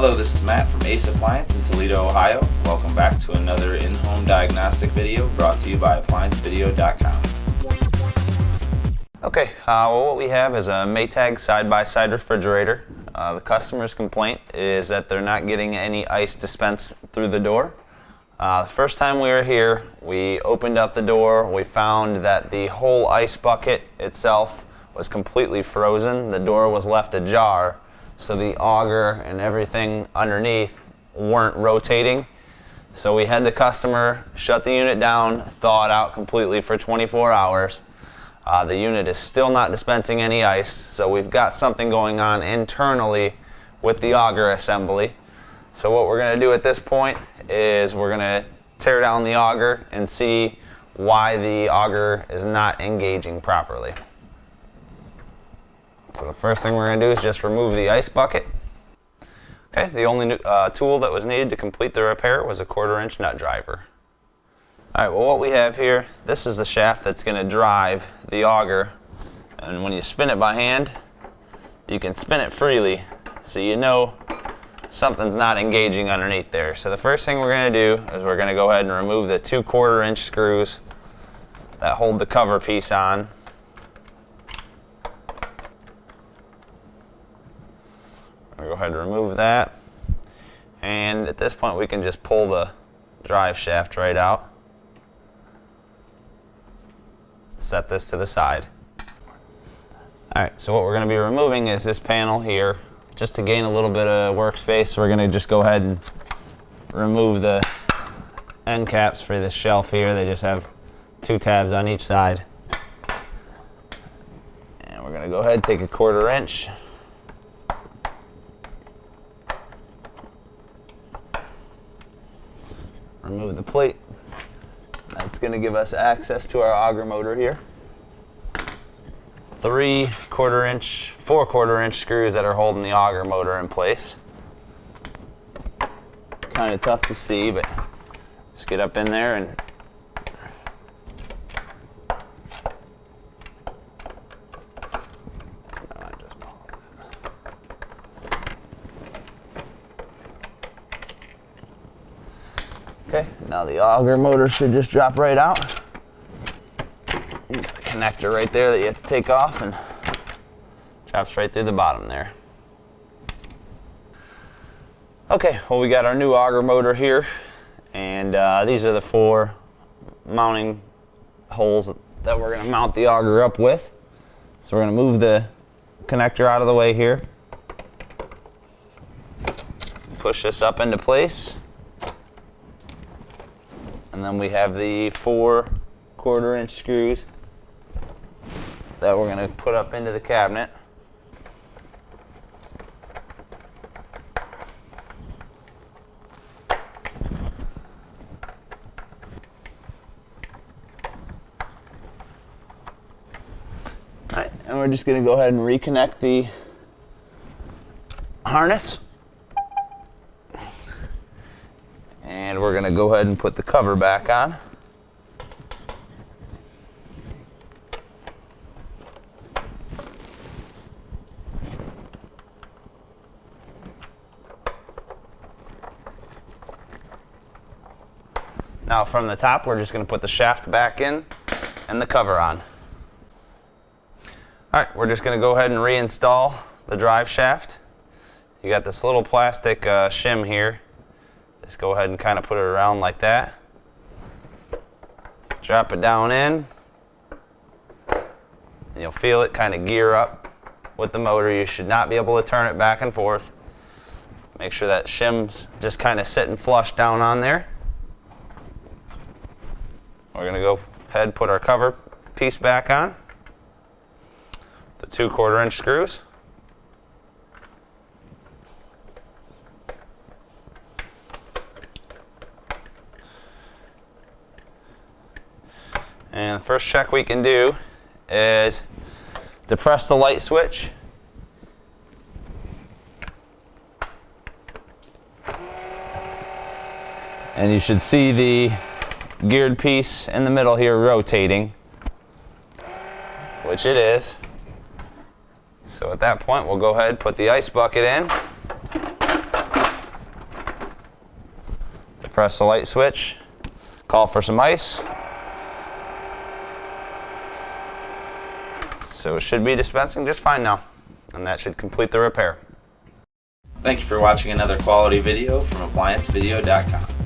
Hello, this is Matt from Ace Appliance in Toledo, Ohio. Welcome back to another in-home diagnostic video brought to you by ApplianceVideo.com. Okay, well, what we have is a Maytag side-by-side refrigerator. The customer's complaint is that they're not getting any ice dispensed through the door. The first time we were here, we opened up the door. We found that the whole ice bucket itself was completely frozen. The door was left ajar, so the auger and everything underneath weren't rotating. So we had the customer shut the unit down, thaw it out completely for 24 hours. The unit is still not dispensing any ice, so we've got something going on internally with the auger assembly. So what we're going to do at this point is we're going to tear down the auger and see why the auger is not engaging properly. So the first thing we're going to do is just remove the ice bucket. Okay, the only tool that was needed to complete the repair was a 1/4-inch nut driver. Alright, well, what we have here, this is the shaft that's going to drive the auger, and when you spin it by hand, you can spin it freely, so you know something's not engaging underneath there. So the first thing we're going to do is we're going to go ahead and remove the 2 1/4-inch screws that hold the cover piece on. We'll go ahead and remove that, and at this point we can just pull the drive shaft right out. Set this to the side. Alright, so what we're going to be removing is this panel here. Just to gain a little bit of workspace, we're going to just go ahead and remove the end caps for this shelf here. They just have 2 tabs on each side. And we're going to go ahead and take a 1/4-inch. Remove the plate. That's going to give us access to our auger motor here. 3 1/4-inch, 4 1/4-inch screws that are holding the auger motor in place. Kind of tough to see, but just get up in there and okay, now the auger motor should just drop right out. You got a connector right there that you have to take off, and drops right through the bottom there. Okay, well, we got our new auger motor here, and these are the 4 mounting holes that we're going to mount the auger up with. So we're going to move the connector out of the way here. Push this up into place. And then we have the 4 1/4-inch screws that we're going to put up into the cabinet. Alright, and we're just going to go ahead and reconnect the harness. And we're going to go ahead and put the cover back on. Now from the top, we're just going to put the shaft back in and the cover on. Alright, we're just going to go ahead and reinstall the drive shaft. You got this little plastic shim here. Just go ahead and kind of put it around like that. Drop it down in. And you'll feel it kind of gear up with the motor. You should not be able to turn it back and forth. Make sure that shim's just kind of sitting flush down on there. We're going to go ahead and put our cover piece back on. The 2 1/4-inch screws. And the first check we can do is depress the light switch. And you should see the geared piece in the middle here rotating, which it is. So at that point, we'll go ahead and put the ice bucket in. press the light switch, call for some ice. So it should be dispensing just fine now, and that should complete the repair. Thank you for watching another quality video from ApplianceVideo.com.